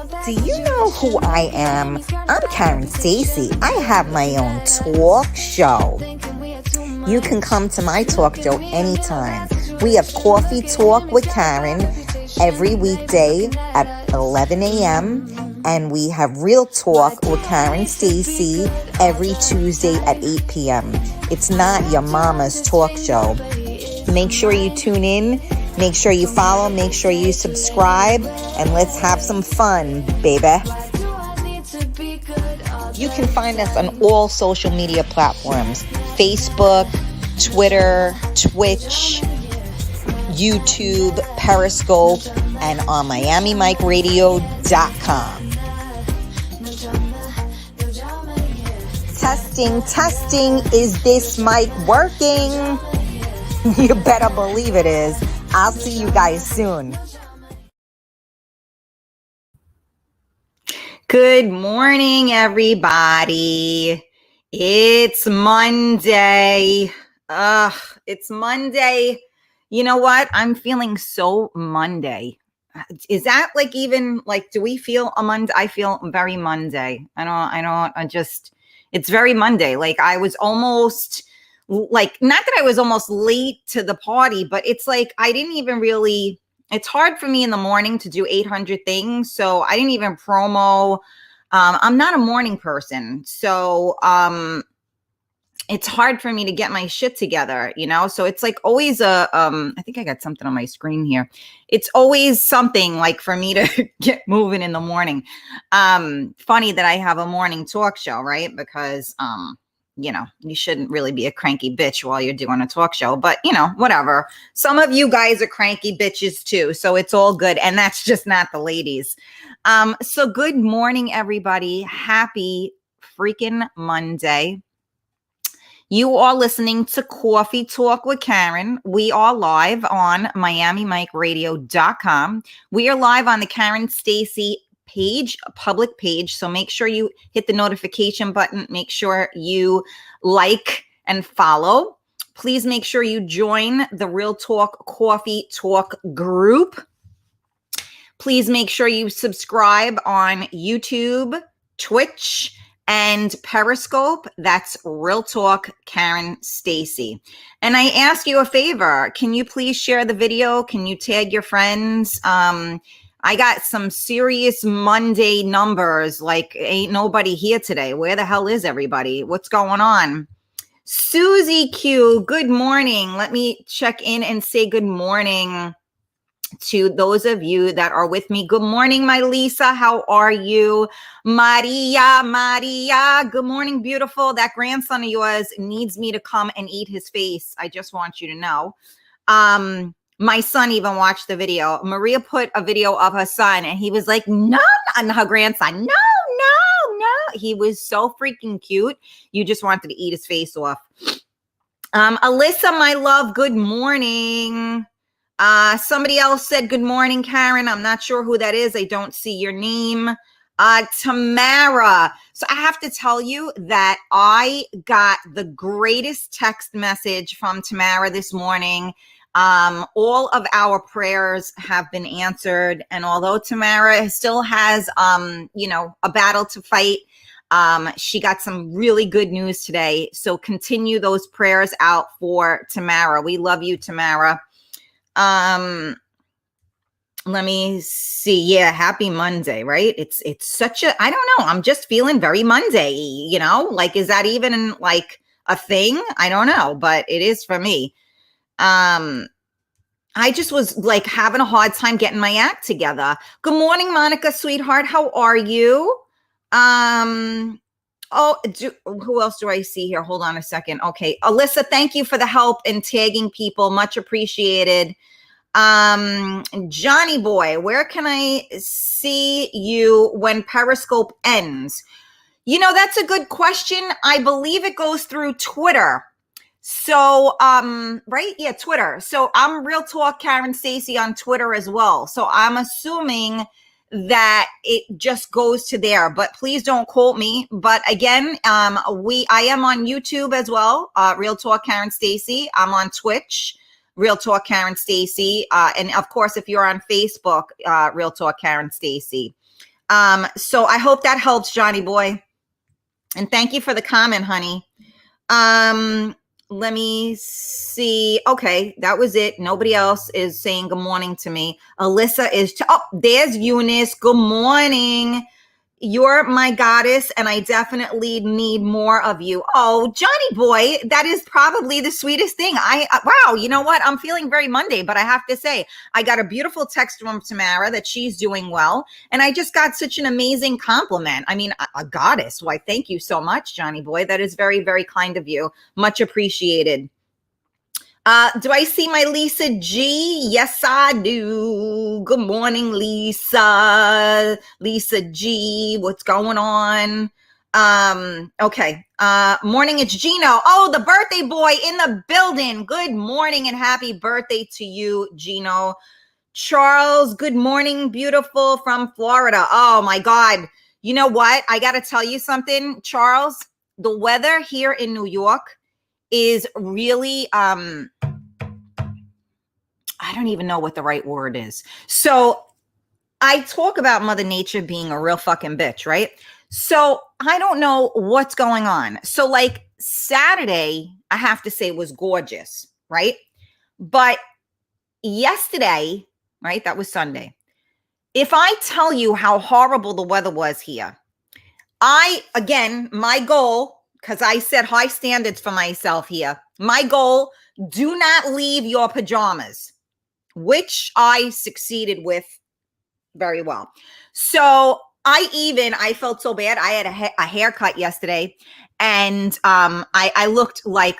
Do you know who I am? I'm Karen Stacy. I have my own talk show. You can come to my talk show anytime. We have Coffee Talk with Karen every weekday at 11 a.m. And we have Real Talk with Karen Stacy every Tuesday at 8 p.m. It's not your mama's talk show. Make sure you tune in. Make sure you follow. Make sure you subscribe. And let's have some fun, baby. You can find us on all social media platforms. Facebook, Twitter, Twitch, YouTube, Periscope, and on MiamiMikeRadio.com. Testing. Is this mic working? You better believe it is. I'll see you guys soon. Good morning, everybody. It's Monday. It's Monday. You know what? I'm feeling so Monday. Is that like even like, do we feel a Monday? I feel very Monday. It's very Monday. Like I was almost like, not that I was almost late to the party, but it's like, I didn't even really, it's hard for me in the morning to do 800 things. So I didn't even promo. I'm not a morning person. So, it's hard for me to get my shit together, you know? So it's like always I think I got something on my screen here. It's always something like for me to get moving in the morning. Funny that I have a morning talk show, right? Because, you know, you shouldn't really be a cranky bitch while you're doing a talk show, but you know, whatever. Some of you guys are cranky bitches too. So it's all good. And that's just not the ladies. So good morning, everybody. Happy freaking Monday. You are listening to Coffee Talk with Karen. We are live on MiamiMikeRadio.com. We are live on the Karen Stacy page, a public page. So make sure you hit the notification button. Make sure you like and follow. Please make sure you join the Real Talk Coffee Talk group. Please make sure you subscribe on YouTube, Twitch, and Periscope. That's Real Talk Karen Stacy. And I ask you a favor. Can you please share the video? Can you tag your friends? I got some serious Monday numbers. Like ain't nobody here today. Where the hell is everybody? What's going on? Susie Q, good morning. Let me check in and say good morning to those of you that are with me. Good morning, my Lisa. How are you? Maria, good morning, beautiful. That grandson of yours needs me to come and eat his face. I just want you to know. My son even watched the video. Maria put a video of her son and he was like, no, and her grandson, no. He was so freaking cute. You just wanted to eat his face off. Alyssa, my love, good morning. Somebody else said, good morning, Karen. I'm not sure who that is. I don't see your name. Tamara. So I have to tell you that I got the greatest text message from Tamara this morning. All of our prayers have been answered. And although Tamara still has, a battle to fight, she got some really good news today. So continue those prayers out for Tamara. We love you, Tamara. Let me see. Yeah. Happy Monday, right? It's such a, I don't know. I'm just feeling very Monday, you know, like, is that even like a thing? I don't know, but it is for me. I just was like having a hard time getting my act together. Good morning, Monica, sweetheart. How are you? Who else do I see here? Hold on a second. Okay. Alyssa, thank you for the help in tagging people. Much appreciated. Johnny boy, where can I see you when Periscope ends? You know, that's a good question. I believe it goes through Twitter. So, right? Yeah, Twitter. So I'm Real Talk Karen Stacy on Twitter as well. So I'm assuming that it just goes to there, but please don't quote me. But again, I am on YouTube as well. Real Talk Karen Stacy. I'm on Twitch, Real Talk Karen Stacy. And of course, if you're on Facebook, Real Talk Karen Stacy. So I hope that helps, Johnny boy. And thank you for the comment, honey. Let me see. Okay, that was it. Nobody else is saying good morning to me. Alyssa is, oh, there's Eunice. Good morning. You're my goddess, and I definitely need more of you. Oh, Johnny boy, that is probably the sweetest thing. Wow, you know what? I'm feeling very Monday, but I have to say, I got a beautiful text from Tamara that she's doing well, and I just got such an amazing compliment. I mean, a goddess. Why, thank you so much, Johnny boy. That is very, very kind of you. Much appreciated. Do I see my Lisa G? Yes, I do. Good morning, Lisa. Lisa G, what's going on? Okay. Morning, it's Gino. Oh, the birthday boy in the building. Good morning and happy birthday to you, Gino. Charles, good morning, beautiful, from Florida. Oh my God. You know what? I got to tell you something, Charles. The weather here in New York is really, I don't even know what the right word is. So I talk about Mother Nature being a real fucking bitch, right? So I don't know what's going on. So like Saturday, I have to say was gorgeous, right? But yesterday, right? That was Sunday. If I tell you how horrible the weather was here, again, my goal, because I set high standards for myself here. My goal, do not leave your pajamas, which I succeeded with very well. So I felt so bad. I had a haircut yesterday, and I looked like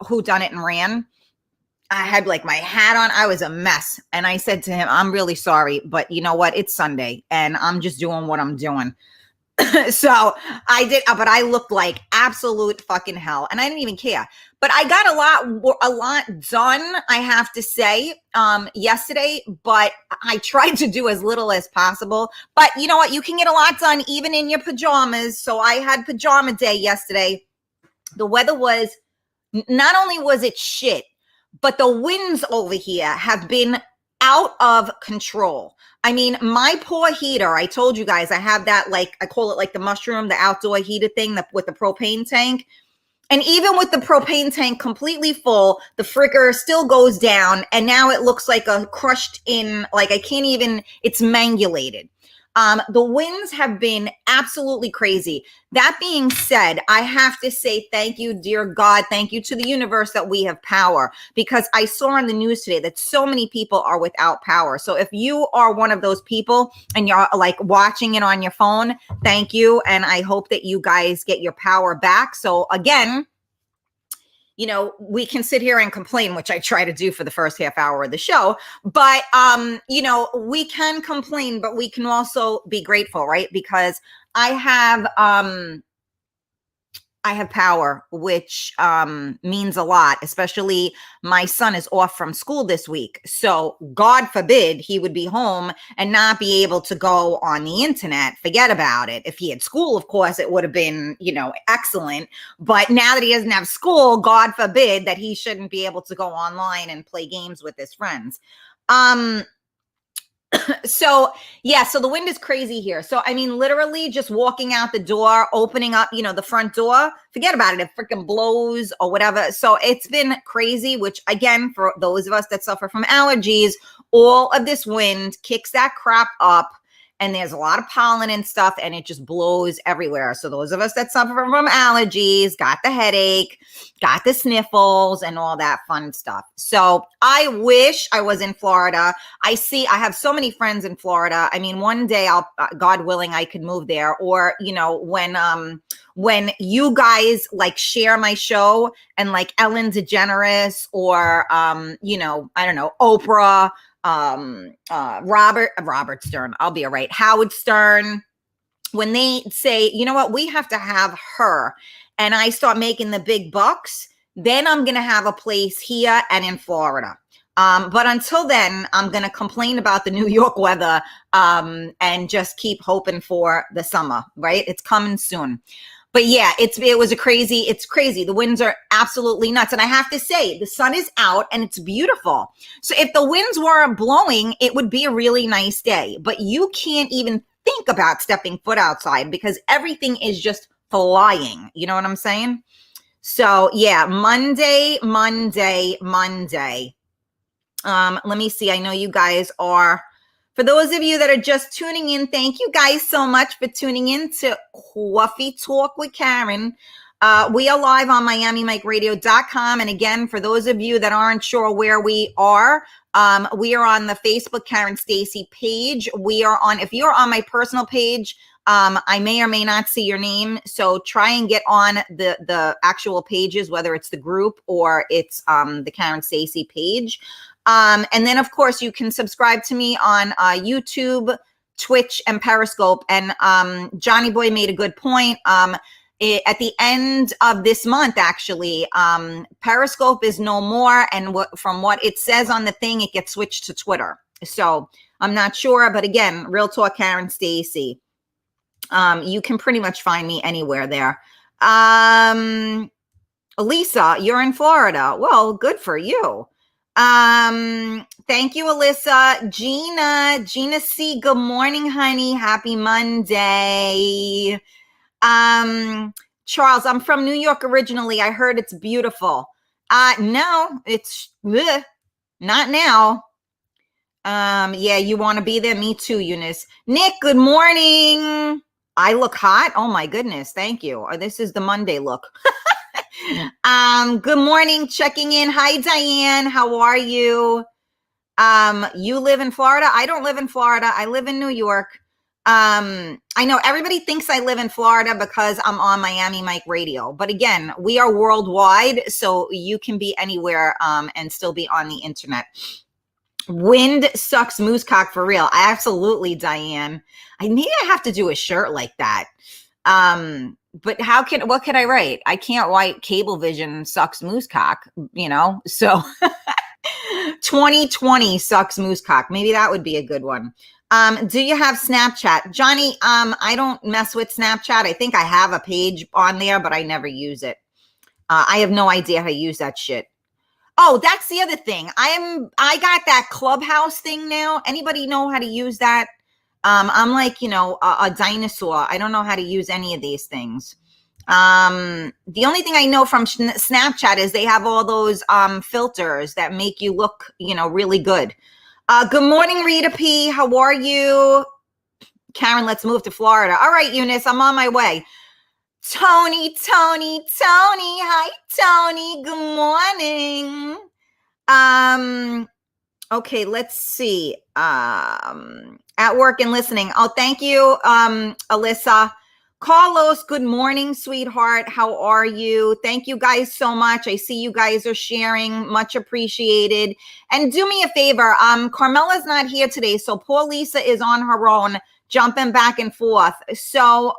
who done it and ran. I had like my hat on. I was a mess. And I said to him, I'm really sorry, but you know what? It's Sunday and I'm just doing what I'm doing. So I did, but I looked like absolute fucking hell, and I didn't even care. But I got a lot done, I have to say, yesterday. But I tried to do as little as possible. But you know what? You can get a lot done even in your pajamas. So I had pajama day yesterday. The weather was, not only was it shit, but the winds over here have been out of control. I mean, my poor heater, I told you guys, I have that, like, I call it like the mushroom, the outdoor heater thing with the propane tank. And even with the propane tank completely full, the fricker still goes down. And now it looks like a crushed in, like I can't even, it's mangulated. The winds have been absolutely crazy. That being said, I have to say thank you, dear God. Thank you to the universe that we have power, because I saw on the news today that so many people are without power. So if you are one of those people and you're like watching it on your phone, thank you. And I hope that you guys get your power back. So again, you know, we can sit here and complain, which I try to do for the first half hour of the show. But, you know, we can complain, but we can also be grateful, right? Because I have power, which means a lot, especially my son is off from school this week. So God forbid he would be home and not be able to go on the internet. Forget about it. If he had school, of course, it would have been, you know, excellent. But now that he doesn't have school, God forbid that he shouldn't be able to go online and play games with his friends. So yeah, so the wind is crazy here. So I mean, literally just walking out the door, opening up, you know, the front door, forget about it. It freaking blows or whatever. So it's been crazy, which again, for those of us that suffer from allergies, all of this wind kicks that crap up. And there's a lot of pollen and stuff, and it just blows everywhere. So those of us that suffer from allergies, got the headache, got the sniffles, and all that fun stuff. So I wish I was in Florida. I have so many friends in Florida. I mean, one day I'll, God willing, I could move there. Or, you know, when you guys like share my show and like Ellen DeGeneres or, you know, I don't know, Oprah, Robert Stern, I'll be all right. Howard Stern, when they say, you know what, we have to have her, and I start making the big bucks, then I'm going to have a place here and in Florida. But until then, I'm going to complain about the New York weather, and just keep hoping for the summer, right? It's coming soon. But yeah, it's crazy. The winds are absolutely nuts. And I have to say, the sun is out and it's beautiful. So if the winds weren't blowing, it would be a really nice day. But you can't even think about stepping foot outside because everything is just flying. You know what I'm saying? So yeah, Monday. Let me see. I know you guys are, for those of you that are just tuning in, thank you guys so much for tuning in to Coffee Talk with Karen. We are live on MiamiMikeRadio.com. And again, for those of you that aren't sure where we are on the Facebook Karen Stacy page. We are on, if you're on my personal page, I may or may not see your name. So try and get on the actual pages, whether it's the group or it's the Karen Stacy page. And then, of course, you can subscribe to me on YouTube, Twitch, and Periscope. And Johnny Boy made a good point. At the end of this month, actually, Periscope is no more. And from what it says on the thing, it gets switched to Twitter. So I'm not sure. But again, Real Talk Karen Stacy. You can pretty much find me anywhere there. Lisa, you're in Florida. Well, good for you. Thank you, Alyssa. Gina C, good morning, honey. Happy Monday. Charles, I'm from New York originally. I heard it's beautiful. No, it's not now. Yeah, you want to be there? Me too, Eunice. Nick, good morning. I look hot. Oh my goodness. Thank you. This is the Monday look. Good morning. Checking in. Hi, Diane. How are you? You live in Florida? I don't live in Florida. I live in New York. I know everybody thinks I live in Florida because I'm on Miami Mike Radio. But again, we are worldwide, so you can be anywhere and still be on the internet. Wind sucks moose cock for real. Absolutely, Diane. Maybe I have to do a shirt like that. But what can I write? I can't write Cablevision sucks moose cock, so 2020 sucks moose cock. Maybe that would be a good one. Do you have Snapchat? Johnny, I don't mess with Snapchat. I think I have a page on there, but I never use it. I have no idea how to use that shit. Oh, that's the other thing. I got that Clubhouse thing now. Anybody know how to use that? I'm like, a dinosaur. I don't know how to use any of these things. The only thing I know from Snapchat is they have all those filters that make you look, really good. Good morning, Rita P. How are you? Karen, let's move to Florida. All right, Eunice, I'm on my way. Tony. Hi, Tony. Good morning. Okay, let's see. At work and listening. Oh, thank you, Alyssa. Carlos, good morning, sweetheart. How are you? Thank you guys so much. I see you guys are sharing. Much appreciated. And do me a favor. Carmela's not here today, so poor Lisa is on her own, jumping back and forth. So,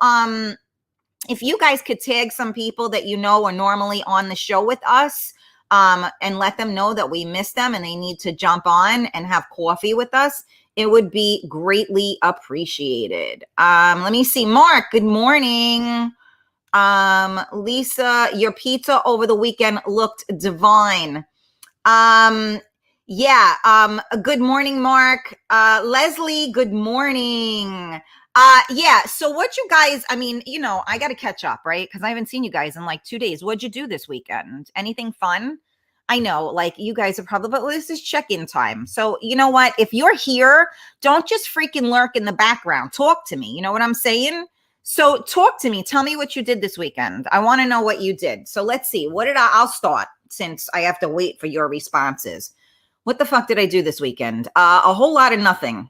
if you guys could tag some people that are normally on the show with us, and let them know that we miss them and they need to jump on and have coffee with us, it would be greatly appreciated. Let me see. Mark, good morning. Lisa, your pizza over the weekend looked divine. Yeah. Good morning, Mark. Leslie, good morning. Yeah. So what you guys, I got to catch up, right? Because I haven't seen you guys in like 2 days. What'd you do this weekend? Anything fun? I know, like you guys are probably, but this is check-in time. So you know what? If you're here, don't just freaking lurk in the background. Talk to me. You know what I'm saying? So talk to me. Tell me what you did this weekend. I want to know what you did. So let's see. I'll start since I have to wait for your responses. What the fuck did I do this weekend? A whole lot of nothing.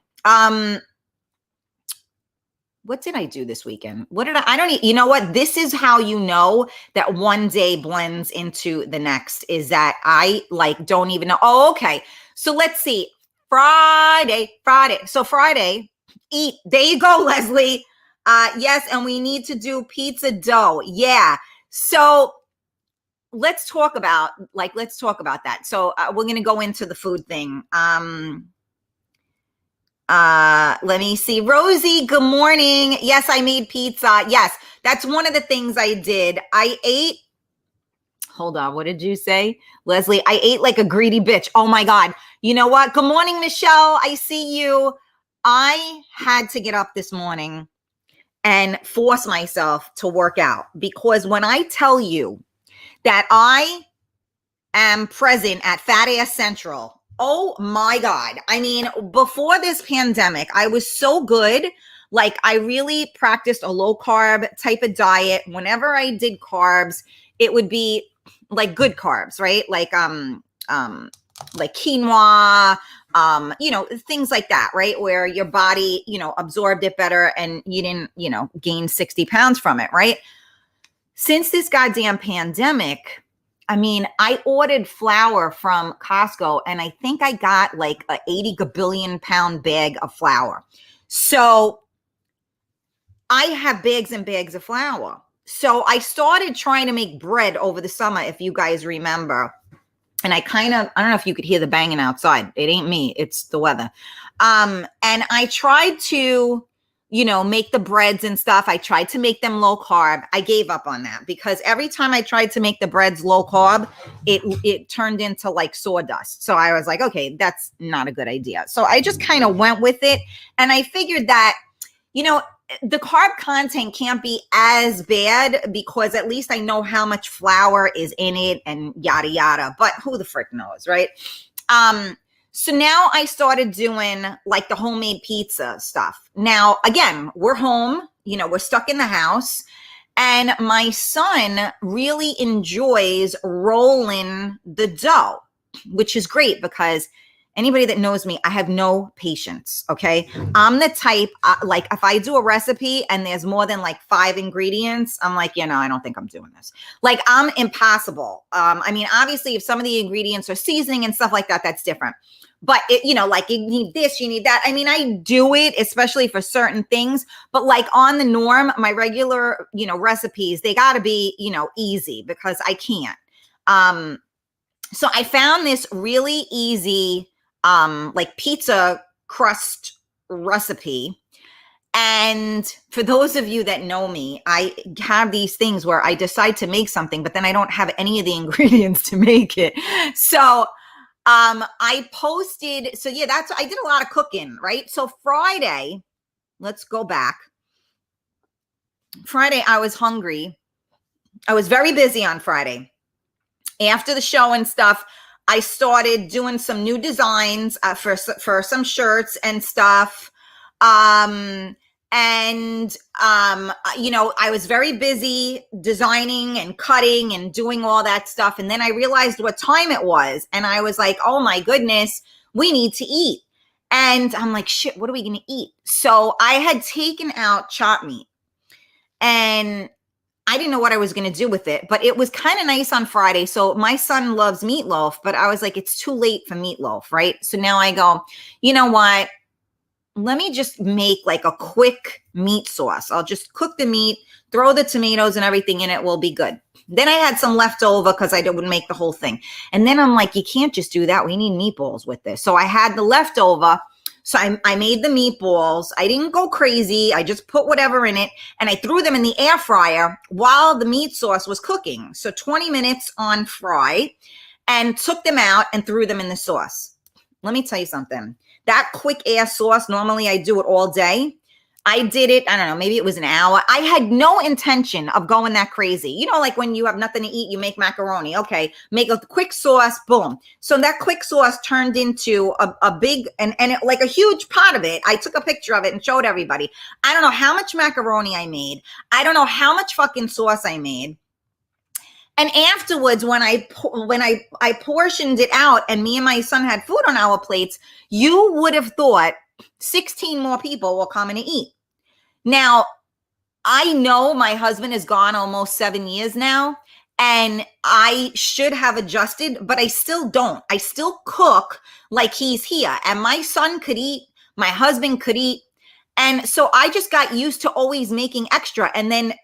What did I do this weekend? You know what? This is how you know that one day blends into the next, is that I don't even know. Oh, okay. So let's see. Friday. So Friday, eat. There you go, Leslie. Yes. And we need to do pizza dough. Yeah. So let's talk about that. So we're going to go into the food thing. Let me see. Rosie, good morning. Yes, I made pizza. Yes, that's one of the things I did. I ate. Hold on. What did you say, Leslie? I ate like a greedy bitch. Oh my God. You know what? Good morning, Michelle. I see you. I had to get up this morning and force myself to work out, because when I tell you that I am present at Fat Ass Central, oh my God. I mean, before this pandemic, I was so good. Like, I really practiced a low carb type of diet. Whenever I did carbs, it would be like good carbs, right? Like quinoa, things like that, right? Where your body, absorbed it better and you didn't, gain 60 pounds from it, right? Since this goddamn pandemic, I mean, I ordered flour from Costco and I think I got like a 80 gabillion pound bag of flour. So I have bags and bags of flour. So I started trying to make bread over the summer, if you guys remember. And I don't know if you could hear the banging outside. It ain't me, it's the weather. And I tried to, make the breads and stuff. I tried to make them low carb. I gave up on that because every time I tried to make the breads low carb, it turned into like sawdust. So I was like, okay, that's not a good idea. So I just kind of went with it. And I figured that, the carb content can't be as bad because at least I know how much flour is in it and yada, yada. But who the frick knows, right? So now I started doing like the homemade pizza stuff. Now, again, we're home, we're stuck in the house. And my son really enjoys rolling the dough, which is great because anybody that knows me, I have no patience, okay? I'm the type, like if I do a recipe and there's more than like 5 ingredients, I'm like, I don't think I'm doing this. Like, I'm impossible. I mean, obviously, if some of the ingredients are seasoning and stuff like that, that's different. But, like you need this, you need that. I mean, I do it, especially for certain things. But like on the norm, my regular, recipes, they got to be, easy because I can't. So I found this really easy like pizza crust recipe. And for those of you that know me, I have these things where I decide to make something, but then I don't have any of the ingredients to make it. So I posted, so yeah, I did a lot of cooking, right? So Friday, let's go back. Friday, I was hungry. I was very busy on Friday. After the show and stuff, I started doing some new designs for some shirts and stuff. I was very busy designing and cutting and doing all that stuff. And then I realized what time it was. And I was like, oh my goodness, we need to eat. And I'm like, shit, what are we going to eat? So I had taken out chopped meat and I didn't know what I was going to do with it, but it was kind of nice on Friday. So my son loves meatloaf, but I was like, it's too late for meatloaf, right? So now I go, you know what? Let me just make like a quick meat sauce. I'll just cook the meat, throw the tomatoes and everything in it, will be good. Then I had some leftover because I wouldn't make the whole thing. And then I'm like, you can't just do that. We need meatballs with this. So I had the leftover. So I made the meatballs. I didn't go crazy. I just put whatever in it and I threw them in the air fryer while the meat sauce was cooking. So 20 minutes on fry, and took them out and threw them in the sauce. Let me tell you something. That quick air sauce, normally I do it all day. I did it, I don't know, maybe it was an hour. I had no intention of going that crazy. Like when you have nothing to eat, you make macaroni. Okay, make a quick sauce, boom. So that quick sauce turned into a big, and like a huge pot of it. I took a picture of it and showed everybody. I don't know how much macaroni I made. I don't know how much fucking sauce I made. And afterwards, when I portioned it out and me and my son had food on our plates, you would have thought 16 more people were coming to eat. Now, I know my husband is gone almost 7 years now, and I should have adjusted, but I still don't. I still cook like he's here, and my son could eat, my husband could eat. And so I just got used to always making extra. And then,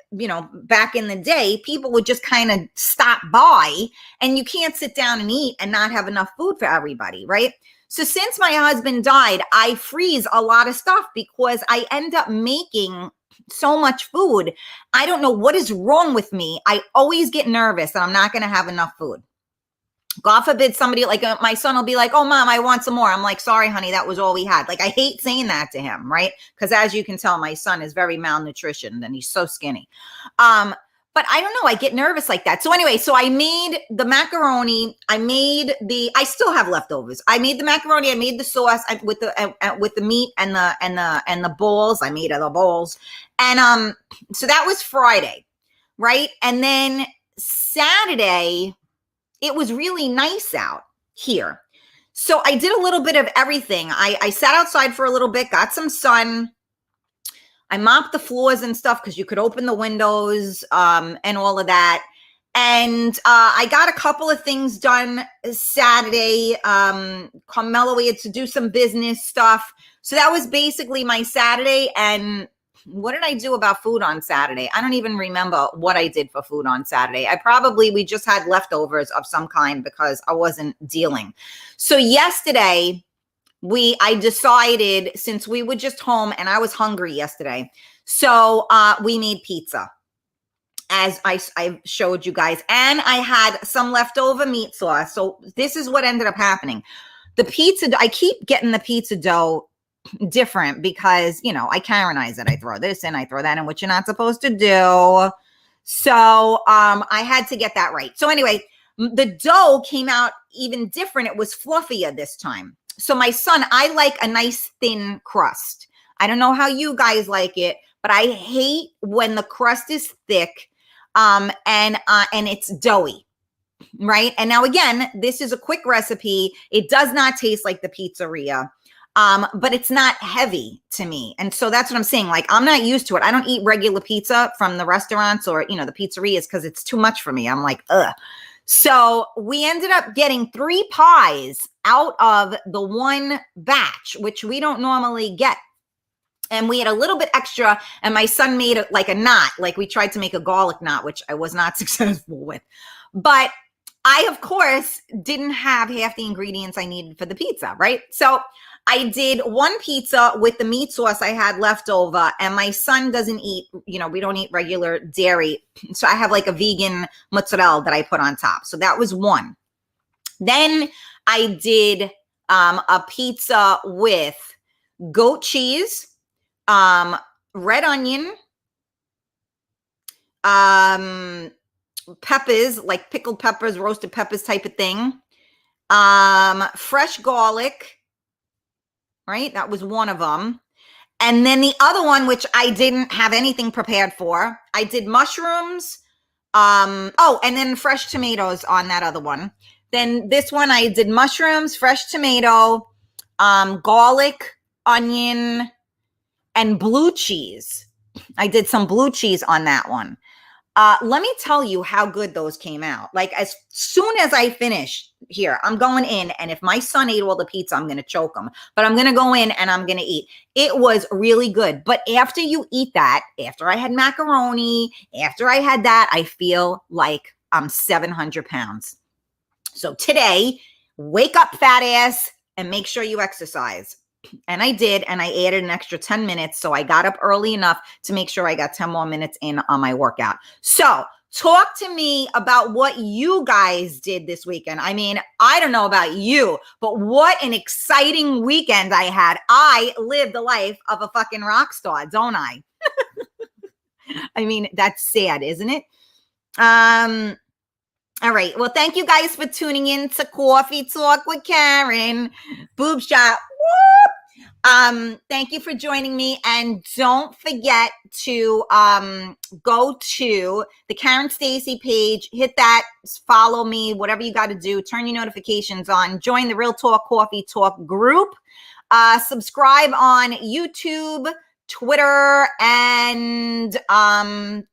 back in the day, people would just kind of stop by and you can't sit down and eat and not have enough food for everybody, right? So since my husband died, I freeze a lot of stuff because I end up making so much food. I don't know what is wrong with me. I always get nervous that I'm not going to have enough food. God forbid somebody like my son will be like, oh, mom, I want some more. I'm like, sorry, honey, that was all we had. Like, I hate saying that to him, right? Because as you can tell, my son is very malnutritioned and he's so skinny. But I don't know. I get nervous like that. So anyway, so I made the macaroni. I still have leftovers. I made the macaroni. I made the sauce with the meat and the balls. I made the balls. And so that was Friday, right? And then Saturday, it was really nice out here. So I did a little bit of everything. I sat outside for a little bit, got some sun. I mopped the floors and stuff because you could open the windows and all of that. And I got a couple of things done Saturday. Carmelo, we had to do some business stuff. So that was basically my Saturday. And what did I do about food on Saturday? I don't even remember what I did for food on Saturday. We just had leftovers of some kind because I wasn't dealing. So yesterday, I decided, since we were just home and I was hungry yesterday, so we made pizza, as I showed you guys, and I had some leftover meat sauce. So this is what ended up happening. The pizza, I keep getting the pizza dough different because, I Karenize it. I throw this in, I throw that in, which you're not supposed to do. So I had to get that right. So anyway, the dough came out even different. It was fluffier this time. So my son, I like a nice thin crust. I don't know how you guys like it, but I hate when the crust is thick and it's doughy, right? And now again, this is a quick recipe. It does not taste like the pizzeria, but it's not heavy to me. And so that's what I'm saying. Like, I'm not used to it. I don't eat regular pizza from the restaurants or, the pizzerias because it's too much for me. I'm like, ugh. So we ended up getting 3 pies out of the one batch, which we don't normally get. And we had a little bit extra, and my son made it like a knot. Like, we tried to make a garlic knot, which I was not successful with. But I, of course, didn't have half the ingredients I needed for the pizza, right? So I did one pizza with the meat sauce I had left over, and my son doesn't eat, we don't eat regular dairy. So I have like a vegan mozzarella that I put on top. So that was one. Then I did a pizza with goat cheese, red onion, peppers, like pickled peppers, roasted peppers type of thing, fresh garlic, right? That was one of them. And then the other one, which I didn't have anything prepared for, I did mushrooms. And then fresh tomatoes on that other one. Then this one, I did mushrooms, fresh tomato, garlic, onion, and blue cheese. I did some blue cheese on that one. Let me tell you how good those came out. Like, as soon as I finish here, I'm going in, and if my son ate all the pizza, I'm going to choke him. But I'm going to go in and I'm going to eat. It was really good. But after you eat that, after I had macaroni, after I had that, I feel like I'm 700 pounds. So today, wake up, fat ass, and make sure you exercise. And I did, and I added an extra 10 minutes. So I got up early enough to make sure I got 10 more minutes in on my workout. So talk to me about what you guys did this weekend. I mean, I don't know about you, but what an exciting weekend I had. I lived the life of a fucking rock star, don't I? I mean, that's sad, isn't it? All right. Well, thank you guys for tuning in to Coffee Talk with Karen. Boob shot. Whoop. Thank you for joining me. And don't forget to go to the Karen Stacy page, hit that, follow me, whatever you got to do, turn your notifications on, join the Real Talk Coffee Talk group, subscribe on YouTube, Twitter, and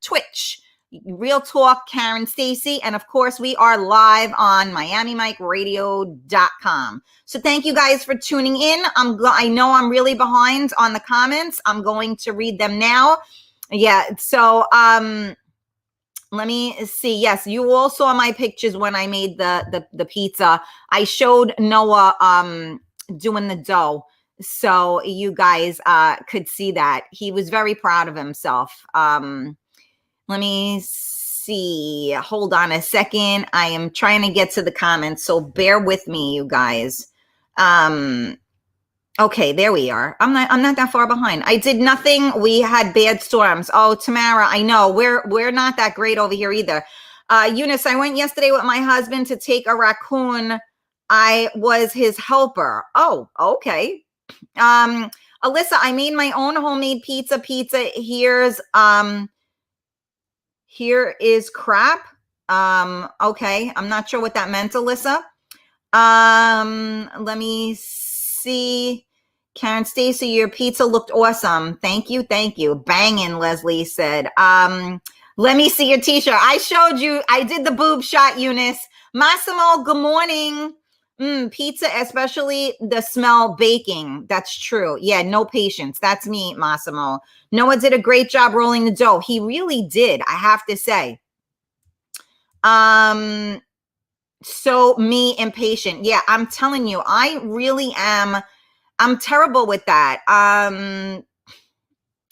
Twitch. Real Talk Karen Stacy. And of course, we are live on MiamiMikeRadio.com. So thank you guys for tuning in. I know I'm really behind on the comments. I'm going to read them now. Yeah. So let me see. Yes, you all saw my pictures when I made the pizza. I showed Noah doing the dough, so you guys could see that. He was very proud of himself. Let me see. see. Hold on a second. I am trying to get to the comments, so bear with me, you guys. Okay, there we are. I'm not that far behind. I did nothing. We had bad storms. Oh, Tamara, I know. We're not that great over here either. Eunice, I went yesterday with my husband to take a raccoon. I was his helper. Oh, okay. Alyssa, I made my own homemade pizza. Here is crap. Okay. I'm not sure what that meant, Alyssa. Let me see. Karen Stacy, your pizza looked awesome. Thank you. Banging, Leslie said. Let me see your t-shirt. I showed you. I did the boob shot, Eunice. Massimo, good morning. Pizza, especially the smell baking. That's true. Yeah, no patience. That's me, Massimo. Noah did a great job rolling the dough. He really did, I have to say. So me impatient. Yeah, I'm telling you, I really am. I'm terrible with that.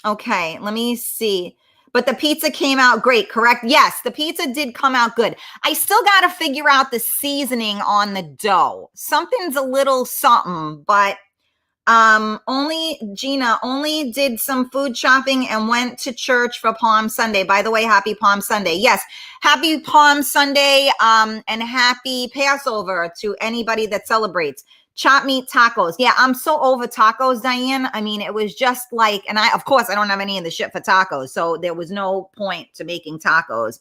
Okay, let me see. But the pizza came out great, correct? Yes, the pizza did come out good. I still got to figure out the seasoning on the dough. Something's a little something, but Gina only did some food shopping and went to church for Palm Sunday. By the way, happy Palm Sunday. Yes, happy Palm Sunday, and happy Passover to anybody that celebrates. Chopped meat tacos. Yeah, I'm so over tacos, Diane. I mean, it was just like, and of course, I don't have any of the shit for tacos, so there was no point to making tacos.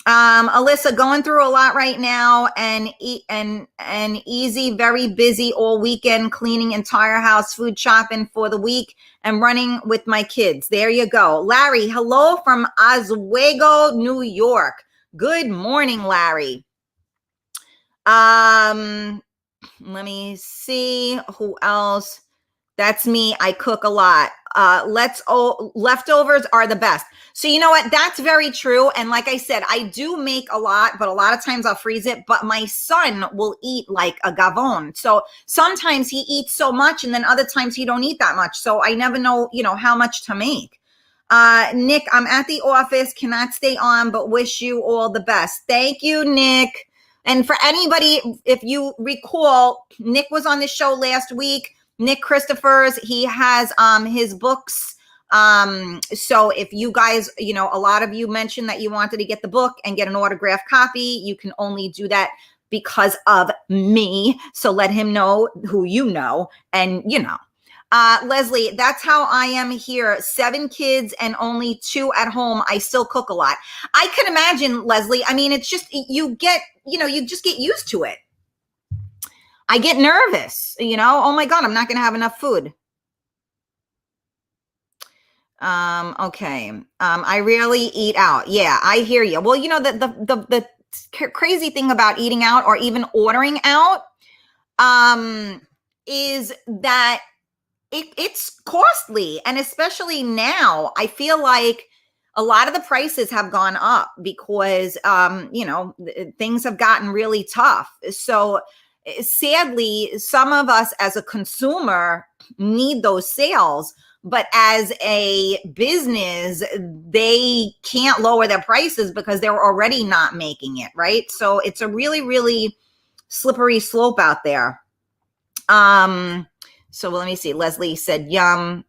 Alyssa, going through a lot right now, and easy, very busy all weekend, cleaning entire house, food shopping for the week, and running with my kids. There you go. Larry, hello from Oswego, New York. Good morning, Larry. Let me see who else. That's me. I cook a lot. Leftovers are the best. So you know what? That's very true. And like I said, I do make a lot, but a lot of times I'll freeze it. But my son will eat like a gavon. So sometimes he eats so much, and then other times he don't eat that much. So I never know, how much to make. Nick, I'm at the office, cannot stay on, but wish you all the best. Thank you, Nick. And for anybody, if you recall, Nick was on the show last week. Nick Christophers, he has his books. So if you guys, a lot of you mentioned that you wanted to get the book and get an autographed copy, you can only do that because of me. So let him know who you know, and Leslie, that's how I am here. 7 kids and only 2 at home. I still cook a lot. I can imagine, Leslie. I mean, it's just, you just get used to it. I get nervous, oh my God, I'm not going to have enough food. Okay. I rarely eat out. Yeah, I hear you. Well, the crazy thing about eating out or even ordering out, is that it's costly. And especially now, I feel like a lot of the prices have gone up because, things have gotten really tough. So sadly, some of us as a consumer need those sales, but as a business, they can't lower their prices because they're already not making it, right? So it's a really, really slippery slope out there. So let me see. Leslie said, yum,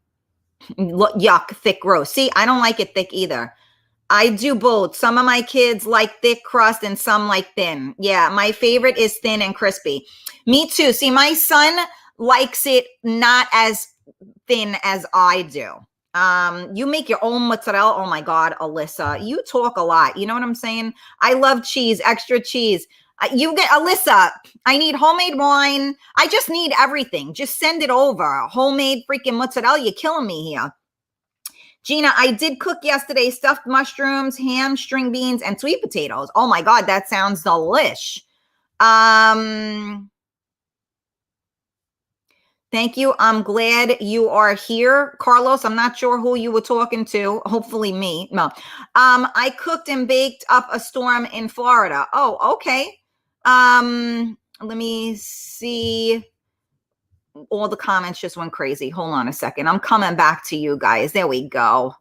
yuck, thick, gross. See, I don't like it thick either. I do both. Some of my kids like thick crust and some like thin. Yeah, my favorite is thin and crispy. Me too. See, my son likes it not as thin as I do. You make your own mozzarella. Oh my God, Alyssa, you talk a lot. You know what I'm saying? I love cheese, extra cheese. You get Alyssa, I need homemade wine. I just need everything. Just send it over. Homemade freaking mozzarella. You're killing me here. Gina, I did cook yesterday, stuffed mushrooms, ham, string beans, and sweet potatoes. Oh my God, that sounds delish. Thank you. I'm glad you are here, Carlos. I'm not sure who you were talking to. Hopefully me. No. I cooked and baked up a storm in Florida. Oh, okay. Let me see. All the comments just went crazy. Hold on a second. I'm coming back to you guys. There we go.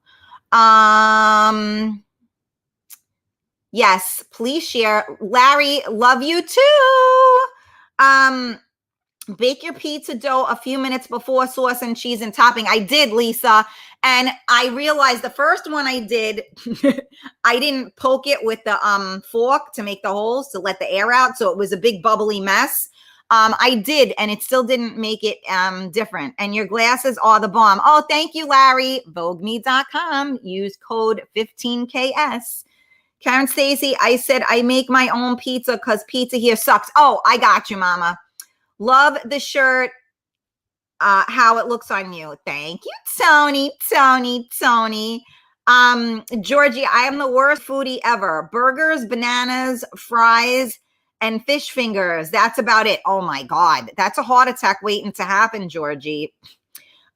Yes, please share. Larry, love you too. Bake your pizza dough a few minutes before sauce and cheese and topping. I did, Lisa. And I realized the first one I did, I didn't poke it with the fork to make the holes to let the air out. So it was a big bubbly mess. I did, and it still didn't make it different. And your glasses are the bomb. Oh, thank you, Larry. VogueMe.com. Use code 15KS. Karen Stacy, I said I make my own pizza because pizza here sucks. Oh, I got you, Mama. Love the shirt, how it looks on you. Thank you, Tony. Georgie, I am the worst foodie ever. Burgers, bananas, fries, and fish fingers. That's about it. Oh my God. That's a heart attack waiting to happen, Georgie.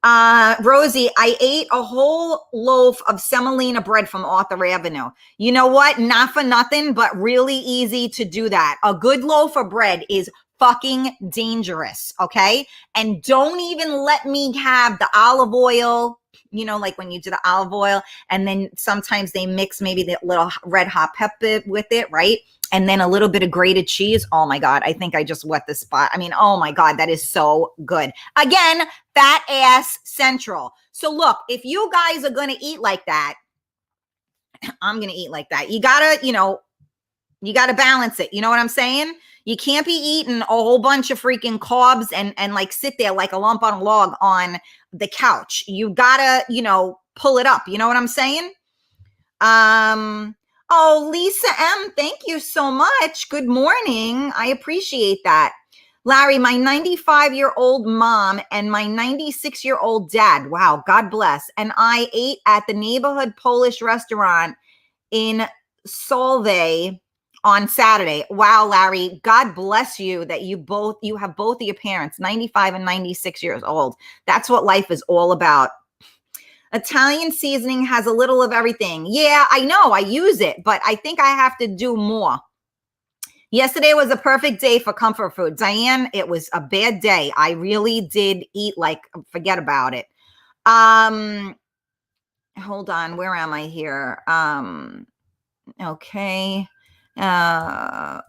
Rosie, I ate a whole loaf of semolina bread from Arthur Avenue. You know what? Not for nothing, but really easy to do that. A good loaf of bread is fucking dangerous, okay? And don't even let me have the olive oil, you know, like when you do the olive oil, and then sometimes they mix maybe the little red hot pepper with it, right? And then a little bit of grated cheese. Oh my God, I think I just wet the spot. I mean, oh my God, that is so good. Again, fat ass central. So look, if you guys are going to eat like that, I'm going to eat like that. You got to balance it. You know what I'm saying? You can't be eating a whole bunch of freaking carbs and like sit there like a lump on a log on the couch. You gotta, pull it up. You know what I'm saying? Oh, Lisa M, thank you so much. Good morning. I appreciate that. Larry, my 95-year-old mom and my 96-year-old dad, wow, God bless, and I ate at the neighborhood Polish restaurant in Solvay on Saturday. Wow, Larry, God bless you that you have both of your parents, 95 and 96 years old. That's what life is all about. Italian seasoning has a little of everything. Yeah, I know, I use it, but I think I have to do more. Yesterday was a perfect day for comfort food. Diane, it was a bad day. I really did eat like, forget about it. Hold on, where am I here? Okay. I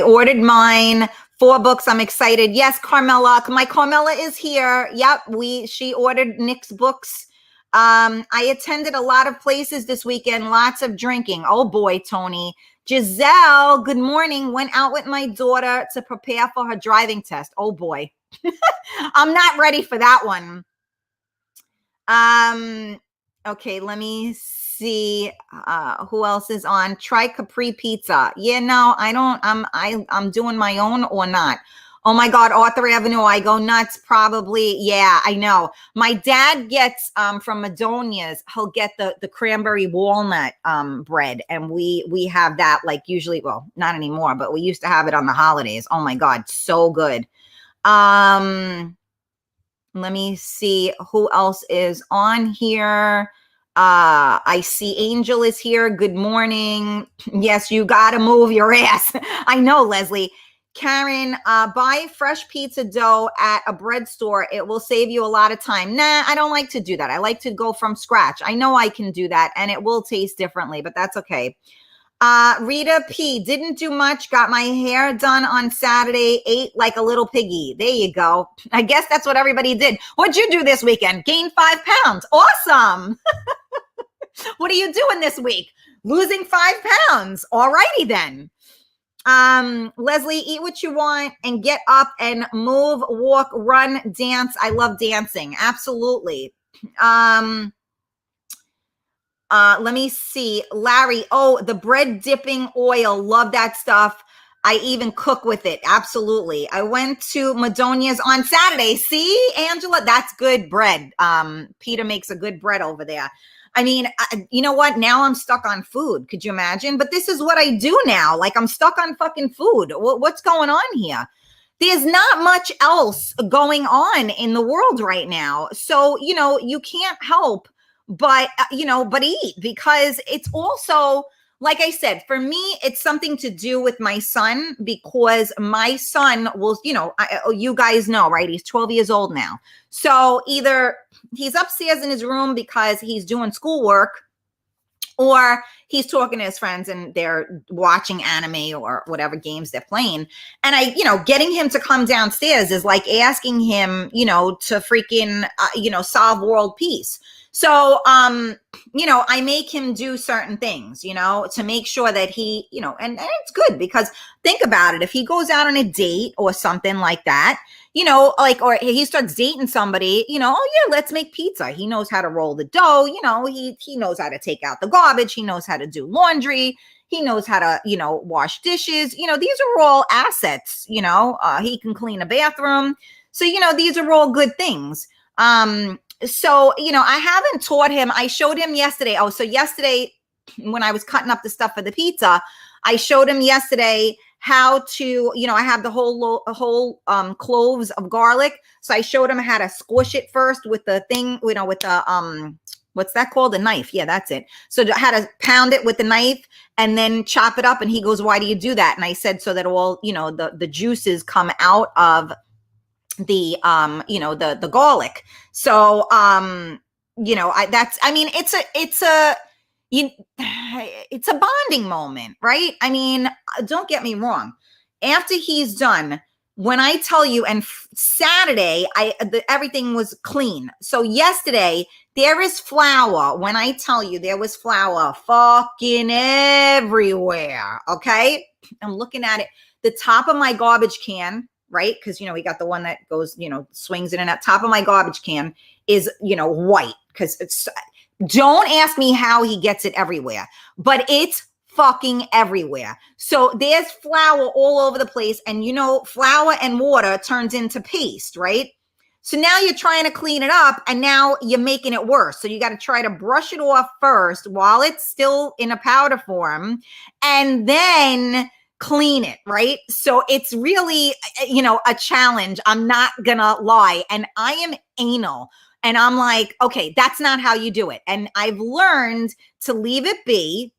ordered mine. 4 books. I'm excited. Yes, Carmela. My Carmela is here. Yep. She ordered Nick's books. I attended a lot of places this weekend. Lots of drinking. Oh boy, Tony. Giselle, good morning. Went out with my daughter to prepare for her driving test. Oh boy. I'm not ready for that one. Okay, let me see who else is on. Try Capri Pizza. Yeah, no, I don't. I'm doing my own or not. Oh my God, Arthur Avenue, I go nuts probably. Yeah, I know. My dad gets from Madonia's, he'll get the cranberry walnut bread, and we have that like usually, well, not anymore, but we used to have it on the holidays. Oh my God, so good. Let me see who else is on here. I see Angel is here. Good morning. Yes, you got to move your ass. I know, Leslie. Karen, buy fresh pizza dough at a bread store. It will save you a lot of time. Nah, I don't like to do that. I like to go from scratch. I know I can do that, and it will taste differently, but that's okay. Rita P, didn't do much. Got my hair done on Saturday. Ate like a little piggy. There you go. I guess that's what everybody did. What'd you do this weekend? Gained 5 pounds. Awesome. What are you doing this week? Losing 5 pounds. All righty then. Leslie, eat what you want and get up and move, walk, run, dance. I love dancing. Absolutely. Let me see. Larry, oh, the bread dipping oil. Love that stuff. I even cook with it. Absolutely. I went to Madonia's on Saturday. See, Angela, that's good bread. Peter makes a good bread over there. I mean, you know what? Now I'm stuck on food. Could you imagine? But this is what I do now. Like I'm stuck on fucking food. What's going on here? There's not much else going on in the world right now. So, you can't help but eat, because it's also, like I said, for me, it's something to do with my son, because my son will, you guys know, right? He's 12 years old now. So either he's upstairs in his room because he's doing schoolwork, Or he's talking to his friends and they're watching anime or whatever games they're playing. And getting him to come downstairs is like asking him, to freaking, solve world peace. So, I make him do certain things, to make sure that he, and it's good because think about it. If he goes out on a date or something like that, or he starts dating somebody, oh yeah, let's make pizza. He knows how to roll the dough. He knows how to take out the garbage. He knows how to do laundry. He knows how to, wash dishes. These are all assets, he can clean a bathroom. So, these are all good things. So, I haven't taught him. I showed him yesterday. Oh, so yesterday when I was cutting up the stuff for the pizza, I showed him yesterday how to, I have the whole cloves of garlic. So I showed him how to squish it first with the thing, with the, what's that called? A knife. Yeah, that's it. So how to pound it with the knife and then chop it up. And he goes, why do you do that? And I said, so that all, the juices come out of the the garlic. So it's a bonding moment, right? I mean, don't get me wrong. After he's done, when I tell you, and Saturday, everything was clean. So yesterday, there is flour. When I tell you there was flour fucking everywhere, okay? I'm looking at it. The top of my garbage can, right? Because, we got the one that goes, swings in and out. Top of my garbage can is, white. Because don't ask me how he gets it everywhere, but it's fucking everywhere. So there's flour all over the place. And, flour and water turns into paste, right? So now you're trying to clean it up and now you're making it worse. So you got to try to brush it off first while it's still in a powder form and then clean it, right? So it's really, a challenge. I'm not gonna lie. And I am anal. And I'm like, okay, that's not how you do it. And I've learned to leave it be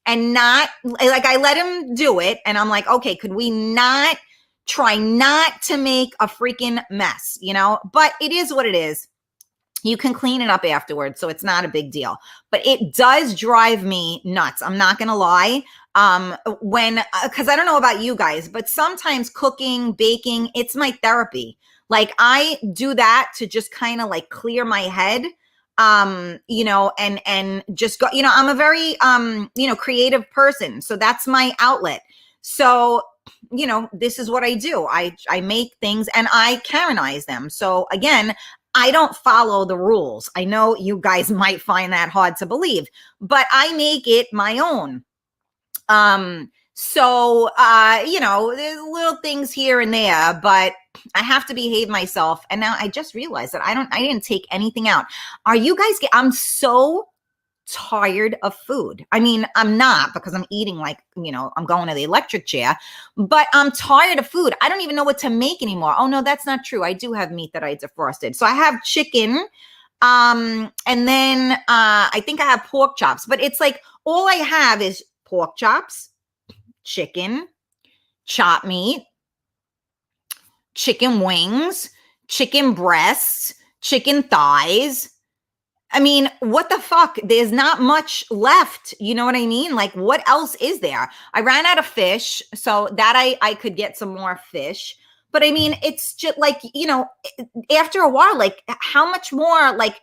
and not, like, I let him do it. And I'm like, okay, could we not try not to make a freaking mess, But it is what it is. You can clean it up afterwards, so it's not a big deal. But it does drive me nuts. I'm not going to lie. Because I don't know about you guys, but sometimes cooking, baking, it's my therapy. Like I do that to just kind of like clear my head, and just go, I'm a very, creative person. So that's my outlet. So, this is what I do. I make things and I Karenize them. So again, I don't follow the rules. I know you guys might find that hard to believe, but I make it my own. So, there's little things here and there, but I have to behave myself. And now I just realized that I didn't take anything out. Are you guys, I'm so tired of food. I mean, I'm not because I'm eating like, I'm going to the electric chair, but I'm tired of food. I don't even know what to make anymore. Oh no, that's not true. I do have meat that I defrosted. So I have chicken. And then, I think I have pork chops, but it's like, all I have is pork chops, chicken, chopped meat, chicken wings, chicken breasts, chicken thighs. I mean, what the fuck? There's not much left. You know what I mean? Like, what else is there? I ran out of fish, so that I could get some more fish. But I mean, it's just like, after a while, like, how much more? Like,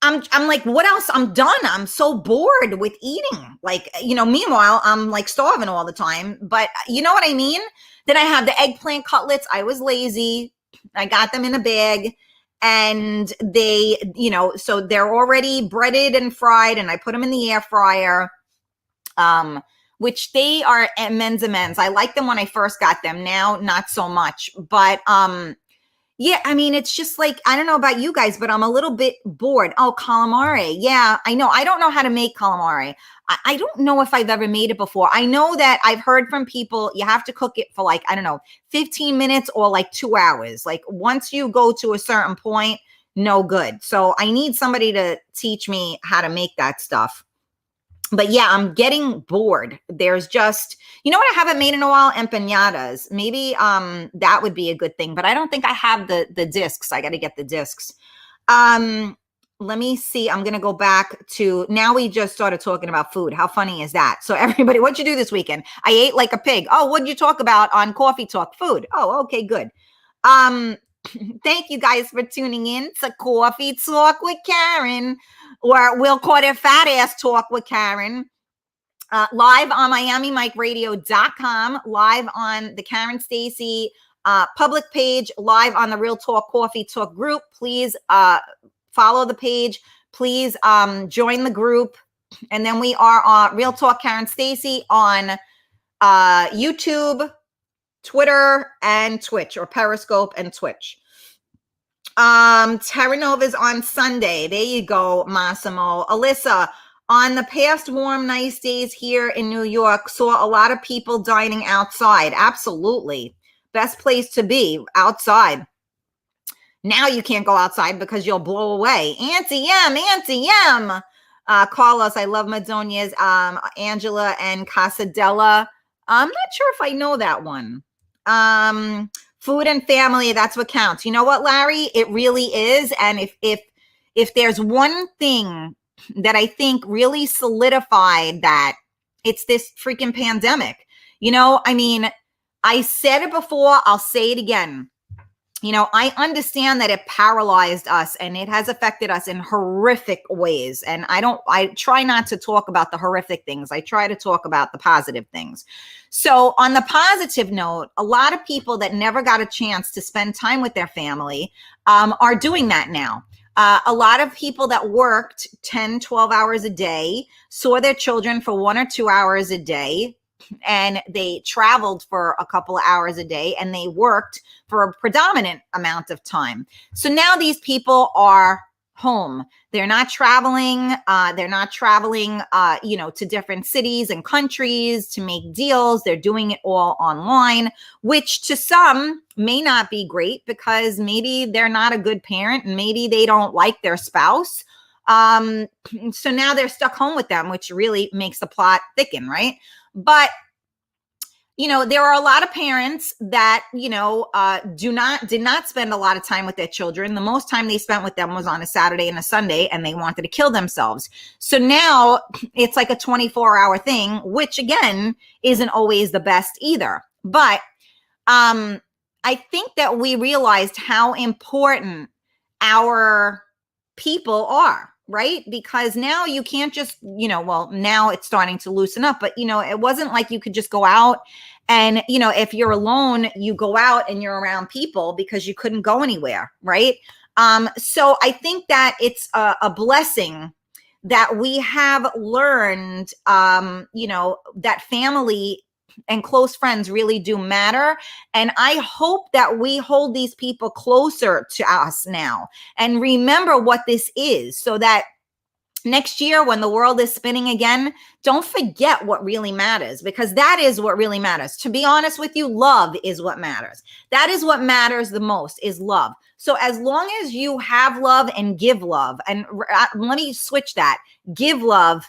I'm like, what else? I'm done. I'm so bored with eating. Like, meanwhile, I'm like starving all the time. But you know what I mean? Then I have the eggplant cutlets. I was lazy. I got them in a bag. And they, so they're already breaded and fried. And I put them in the air fryer, which they are men's amends. I liked them when I first got them. Now, not so much. But yeah, I mean, it's just like, I don't know about you guys, but I'm a little bit bored. Oh, calamari. Yeah, I know. I don't know how to make calamari. I don't know if I've ever made it before. I know that I've heard from people, you have to cook it for like, I don't know, 15 minutes or like 2 hours. Like once you go to a certain point, no good. So I need somebody to teach me how to make that stuff. But yeah, I'm getting bored. There's just, what I haven't made in a while? Empanadas. Maybe that would be a good thing, but I don't think I have the discs. I got to get the discs. let me see. I'm going to go back to, now we just started talking about food. How funny is that? So everybody, what'd you do this weekend? I ate like a pig. Oh, what'd you talk about on Coffee Talk? Food. Oh, okay, good. Thank you guys for tuning in to Coffee Talk with Karen, or we'll call it Fat Ass Talk with Karen. Live on MiamiMikeRadio.com, live on the Karen Stacy public page, live on the Real Talk Coffee Talk group. Please follow the page. Please join the group. And then we are on Real Talk Karen Stacy on YouTube, Twitter, and Twitch, or Periscope and Twitch. Terra Nova's on Sunday. There you go, Massimo. Alyssa, on the past warm, nice days here in New York, saw a lot of people dining outside. Absolutely. Best place to be, outside. Now you can't go outside because you'll blow away. Auntie M. Carlos, I love Madonia's, Angela and Casadella. I'm not sure if I know that one. Food and family, that's what counts. You know what, Larry? It really is. And if there's one thing that I think really solidified that, it's this freaking pandemic. You know, I mean, I said it before, I'll say it again. You know, I understand that it paralyzed us and it has affected us in horrific ways. And I try not to talk about the horrific things. I try to talk about the positive things. So on the positive note, a lot of people that never got a chance to spend time with their family are doing that now. A lot of people that worked 10, 12 hours a day saw their children for 1 or 2 hours a day, and they traveled for a couple of hours a day, and they worked for a predominant amount of time. So now these people are home. They're not traveling. To different cities and countries to make deals. They're doing it all online, which to some may not be great because maybe they're not a good parent and maybe they don't like their spouse. So now they're stuck home with them, which really makes the plot thicken, right? But you know, there are a lot of parents that, you know, did not spend a lot of time with their children. The most time they spent with them was on a Saturday and a Sunday, and they wanted to kill themselves. So now it's like a 24-hour thing, which again, isn't always the best either. But I think that we realized how important our people are. Right? Because now you can't just, you know, well, now it's starting to loosen up, but, you know, it wasn't like you could just go out and, you know, if you're alone, you go out and you're around people because you couldn't go anywhere. Right. So I think that it's a blessing that we have learned, you know, that family and close friends really do matter. And I hope that we hold these people closer to us now and remember what this is, so that next year when the world is spinning again, don't forget what really matters, because that is what really matters. To be honest with you, love is what matters. That is what matters the most, is love. So as long as you have love and give love, and let me switch that, give love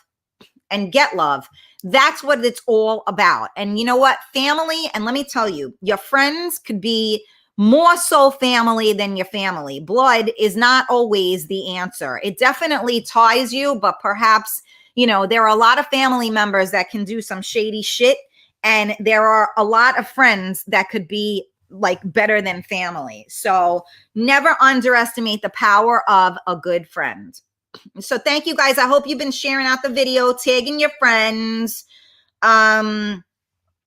and get love. That's what it's all about. And you know what? Family, and let me tell you, your friends could be more so family than your family. Blood is not always the answer. It definitely ties you, but perhaps, you know, there are a lot of family members that can do some shady shit. And there are a lot of friends that could be like better than family. So never underestimate the power of a good friend. So thank you guys. I hope you've been sharing out the video, tagging your friends.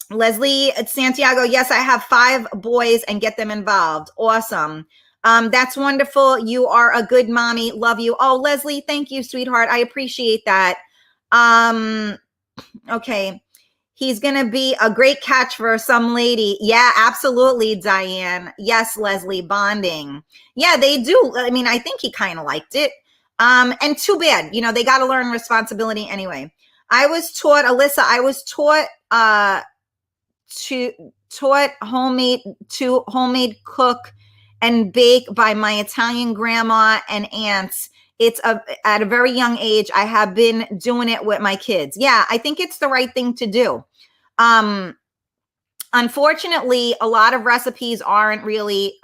Leslie at Santiago. Yes, I have 5 boys and get them involved. Awesome. That's wonderful. You are a good mommy. Love you. Oh, Leslie, thank you, sweetheart. I appreciate that. Okay. He's going to be a great catch for some lady. Yeah, absolutely, Diane. Yes, Leslie, bonding. Yeah, they do. I mean, I think he kind of liked it. And too bad, you know, they got to learn responsibility anyway. I was taught, Alyssa, homemade cook and bake by my Italian grandma and aunts. It's at a very young age. I have been doing it with my kids. Yeah, I think it's the right thing to do. Unfortunately, a lot of recipes aren't really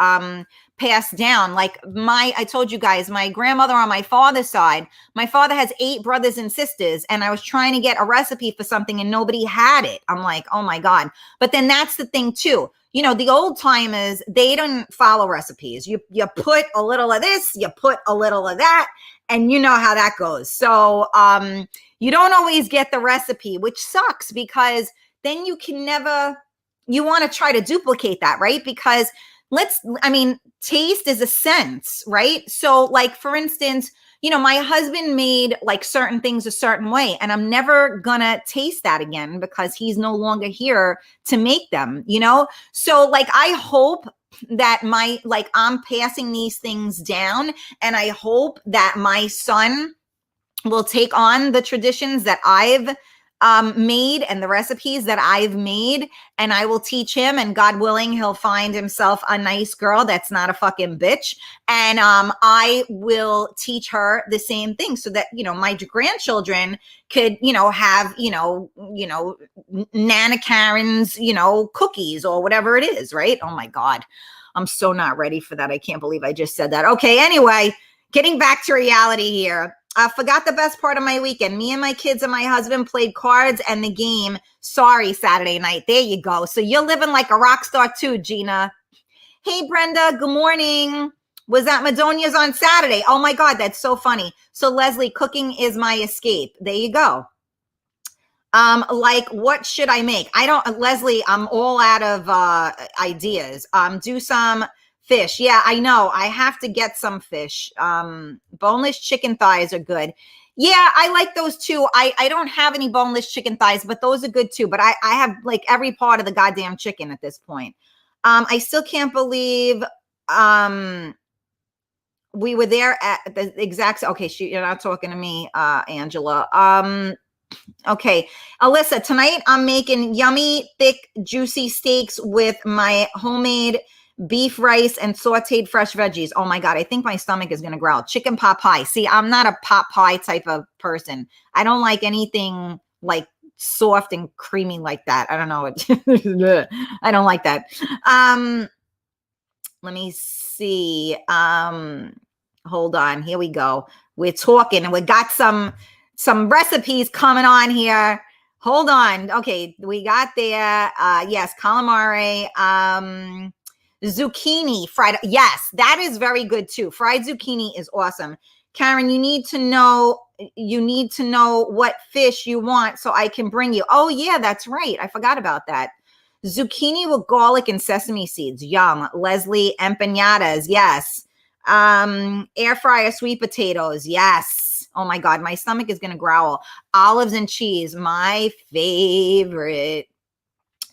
passed down. Like I told you guys, my grandmother on my father's side, my father has 8 brothers and sisters, and I was trying to get a recipe for something and nobody had it. I'm like, oh my God. But then that's the thing too. The old timers, they don't follow recipes. You put a little of this, you put a little of that, and you know how that goes. So you don't always get the recipe, which sucks, because then you can never, you want to try to duplicate that, right? Because taste is a sense, right? So like, for instance, my husband made like certain things a certain way, and I'm never gonna taste that again because he's no longer here to make them, So like, I hope that I'm passing these things down, and I hope that my son will take on the traditions that I've made and the recipes that I've made, and I will teach him, and God willing, he'll find himself a nice girl that's not a fucking bitch. And I will teach her the same thing, so that, my grandchildren could, have, Nana Karen's, cookies or whatever it is, right? Oh my God. I'm so not ready for that. I can't believe I just said that. Okay. Anyway, getting back to reality here. I forgot the best part of my weekend. Me and my kids and my husband played cards and the game. Sorry, Saturday night. There you go. So you're living like a rock star too, Gina. Hey, Brenda. Good morning. Was at Madonia's on Saturday. Oh my God, that's so funny. So Leslie, cooking is my escape. There you go. Like, what should I make? Leslie, I'm all out of ideas. Do some fish. Yeah, I know. I have to get some fish. Boneless chicken thighs are good. Yeah, I like those too. I don't have any boneless chicken thighs, but those are good too. But I have like every part of the goddamn chicken at this point. I still can't believe we were there at the exact. Okay, shoot, you're not talking to me, Angela. Okay, Alyssa, tonight I'm making yummy, thick, juicy steaks with my homemade beef rice and sauteed fresh veggies. Oh my God, I think my stomach is going to growl. Chicken pot pie. See, I'm not a pot pie type of person. I don't like anything like soft and creamy like that. I don't know. I don't like that. Let me see. Hold on. Here we go. We're talking and we got some recipes coming on here. Hold on. Okay, we got there. Yes, calamari. Zucchini fried. Yes, that is very good too. Fried zucchini is awesome. Karen, you need to know what fish you want so I can bring you. Oh yeah, that's right. I forgot about that. Zucchini with garlic and sesame seeds. Yum. Leslie, empanadas. Yes. Air fryer sweet potatoes. Yes. Oh my God, my stomach is going to growl. Olives and cheese. My favorite.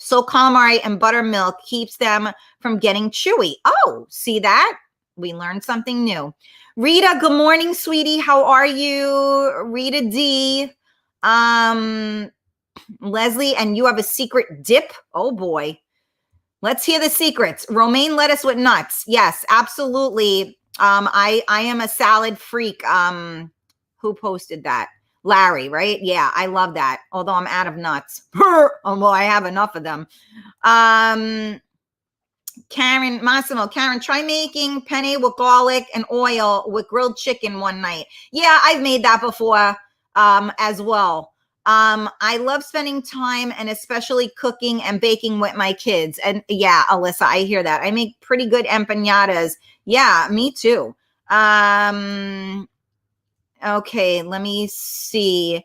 So calamari and buttermilk keeps them from getting chewy. Oh, see that? We learned something new. Rita, good morning, sweetie. How are you? Rita D. Leslie, and you have a secret dip? Oh boy. Let's hear the secrets. Romaine lettuce with nuts. Yes, absolutely. I am a salad freak. Who posted that? Larry, right? Yeah, I love that. Although I'm out of nuts. Well, I have enough of them. Karen, try making penne with garlic and oil with grilled chicken one night. Yeah, I've made that before as well. I love spending time and especially cooking and baking with my kids. And yeah, Alyssa, I hear that. I make pretty good empanadas. Yeah, me too. Okay, let me see.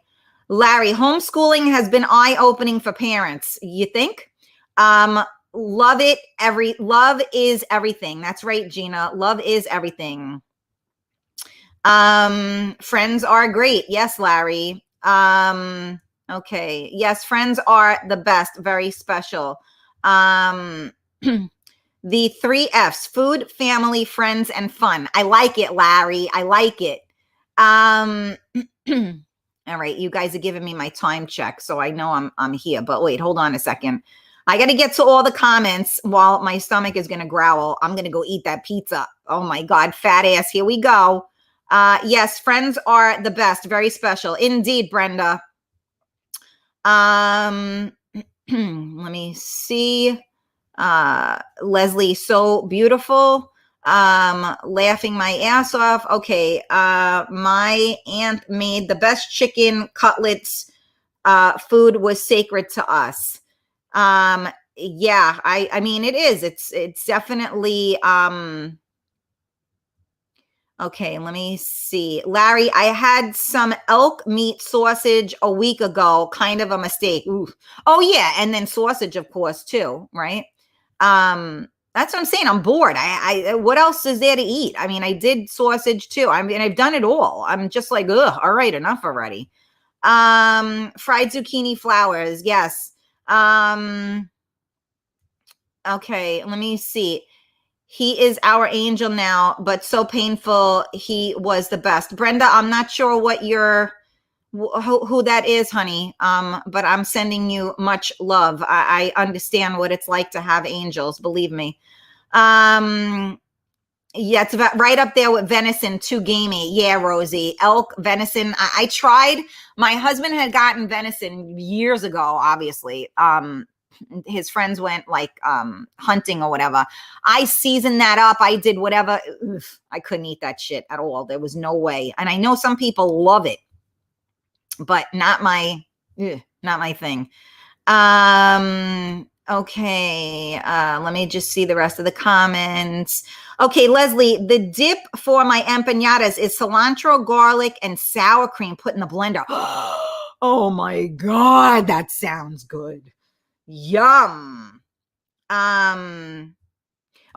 Larry, homeschooling has been eye-opening for parents. You think? Love it. Love is everything. That's right, Gina. Love is everything. Friends are great. Yes, Larry. Okay. Yes, friends are the best. Very special. The 3 F's: food, family, friends, and fun. I like it, Larry. I like it. All right, you guys are giving me my time check, so I know I'm here. But wait, hold on a second. I got to get to all the comments while my stomach is going to growl. I'm going to go eat that pizza. Oh my God, fat ass. Here we go. Yes, friends are the best. Very special. Indeed, Brenda. Let me see. Leslie, so beautiful. Laughing my ass off. Okay. My aunt made the best chicken cutlets. Food was sacred to us. Yeah, I mean, it is. It's definitely, okay, let me see. Larry, I had some elk meat sausage a week ago, kind of a mistake. Ooh. Oh yeah, and then sausage, of course, too, right? That's what I'm saying. I'm bored. I what else is there to eat? I mean, I did sausage too. I mean, I've done it all. I'm just like, ugh, all right, enough already. Fried zucchini flowers, yes. Okay, let me see. He is our angel now, but so painful. He was the best. Brenda, I'm not sure what who that is, honey. But I'm sending you much love. I understand what it's like to have angels, believe me. Yeah, it's about right up there with venison, too gamey. Yeah, Rosie. Elk, venison. I tried. My husband had gotten venison years ago, obviously. His friends went like hunting or whatever. I seasoned that up. I did whatever. Oof, I couldn't eat that shit at all. There was no way. And I know some people love it, but not my thing. Okay. Let me just see the rest of the comments. Okay, Leslie, the dip for my empanadas is cilantro, garlic, and sour cream put in the blender. Oh my God, that sounds good. Yum. Oh,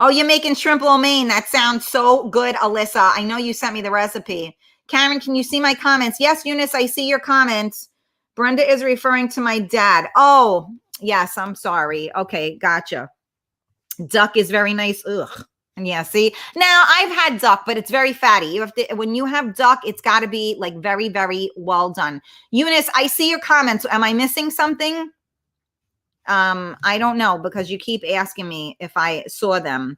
you're making shrimp lo mein. That sounds so good, Alyssa. I know you sent me the recipe. Karen, can you see my comments? Yes, Eunice, I see your comments. Brenda is referring to my dad. Oh, yes, I'm sorry. Okay, gotcha. Duck is very nice. Ugh. Yeah, see? Now, I've had duck, but it's very fatty. You have to, when you have duck, it's got to be like very, very well done. Eunice, I see your comments. Am I missing something? I don't know because you keep asking me if I saw them.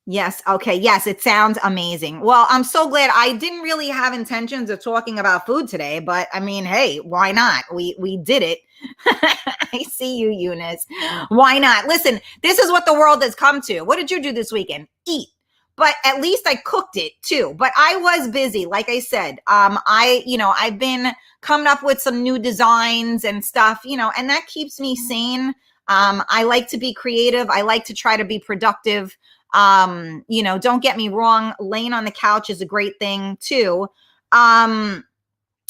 Yes. Okay. Yes. It sounds amazing. Well, I'm so glad. I didn't really have intentions of talking about food today, but I mean, hey, why not? We did it. I see you, Eunice. Why not? Listen, this is what the world has come to. What did you do this weekend? Eat. But at least I cooked it too. But I was busy. Like I said, I've been coming up with some new designs and stuff, and that keeps me sane. I like to be creative. I like to try to be productive. Don't get me wrong. Laying on the couch is a great thing too.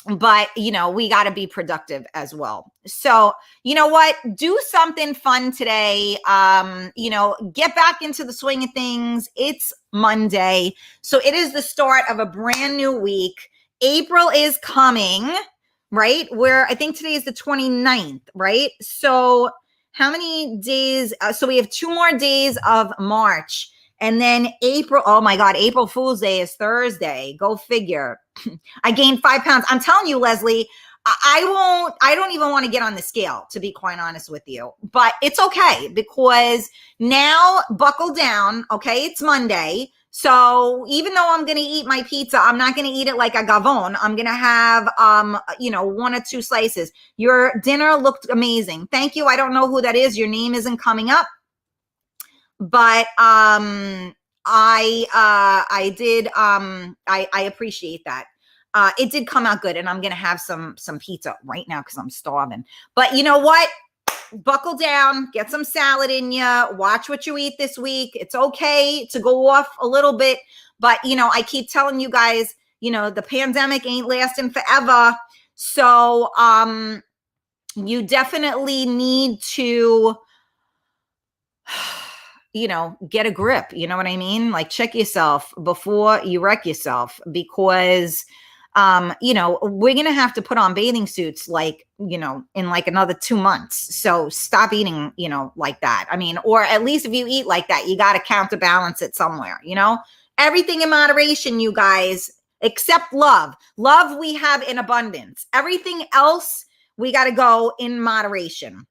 But we got to be productive as well. So you know what, do something fun today. Get back into the swing of things. It's Monday, so it is the start of a brand new week. April is coming, right? Where I think today is the 29th, right? So how many days? So we have 2 more days of March. And then April, oh my God, April Fool's Day is Thursday. Go figure. I gained 5 pounds. I'm telling you, Leslie, I don't even want to get on the scale, to be quite honest with you. But it's okay because now buckle down, okay? It's Monday. So even though I'm going to eat my pizza, I'm not going to eat it like a gavone. I'm going to have, 1 or 2 slices. Your dinner looked amazing. Thank you. I don't know who that is. Your name isn't coming up. But I appreciate that. It did come out good, and I'm gonna have some pizza right now because I'm starving. But you know what? Buckle down, get some salad in you, watch what you eat this week. It's okay to go off a little bit, but I keep telling you guys, the pandemic ain't lasting forever. So you definitely need to get a grip. You know what I mean? Like, check yourself before you wreck yourself, because, we're going to have to put on bathing suits, like, in like another 2 months. So stop eating, like that. I mean, or at least if you eat like that, you got to counterbalance it somewhere, everything in moderation, you guys, except love. Love we have in abundance. Everything else, we got to go in moderation.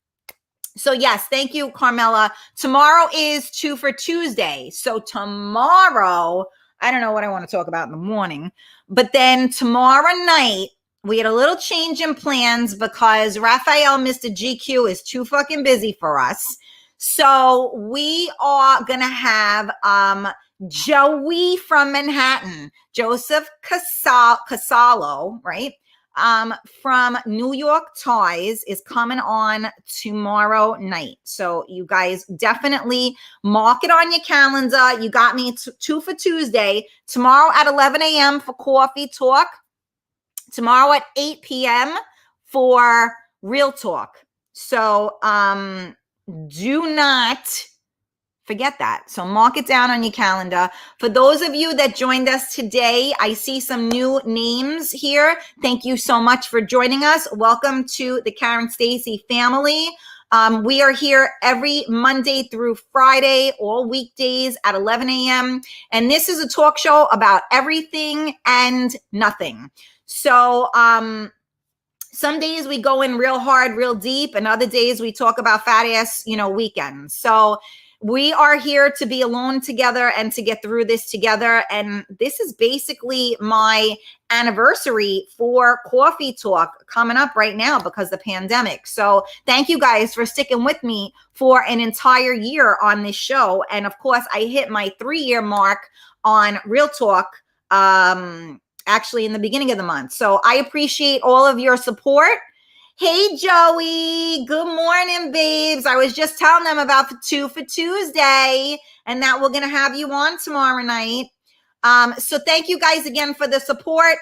So yes, thank you, Carmela. Tomorrow is 2 for Tuesday. So tomorrow, I don't know what I want to talk about in the morning, but then tomorrow night, we had a little change in plans because Raphael, Mr. GQ, is too fucking busy for us. So we are going to have Joey from Manhattan, Joseph Casalo, right? From New York Ties is coming on tomorrow night. So you guys definitely mark it on your calendar. You got me 2 for Tuesday, tomorrow at 11 a.m. for Coffee Talk, tomorrow at 8 p.m. for Real Talk. So do not forget that. So mark it down on your calendar. For those of you that joined us today, I see some new names here. Thank you so much for joining us. Welcome to the Karen Stacy family. We are here every Monday through Friday, all weekdays at 11 a.m. And this is a talk show about everything and nothing. So, some days we go in real hard, real deep, and other days we talk about fat ass, weekends. So we are here to be alone together and to get through this together. And this is basically my anniversary for Coffee Talk coming up right now because of the pandemic. So thank you guys for sticking with me for an entire year on this show. And of course, I hit my 3-year mark on Real Talk actually in the beginning of the month. So I appreciate all of your support. Hey, Joey. Good morning, babes. I was just telling them about the 2 for Tuesday and that we're going to have you on tomorrow night. So thank you guys again for the support.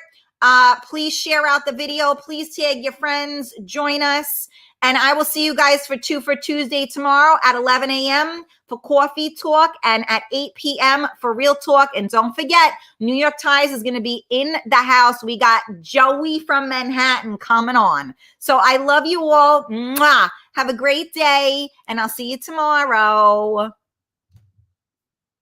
Please share out the video. Please tag your friends. Join us. And I will see you guys for 2 for Tuesday tomorrow at 11 a.m. for Coffee Talk and at 8 p.m. for Real Talk. And don't forget, New York Ties is going to be in the house. We got Joey from Manhattan coming on. So I love you all. Mwah. Have a great day, and I'll see you tomorrow.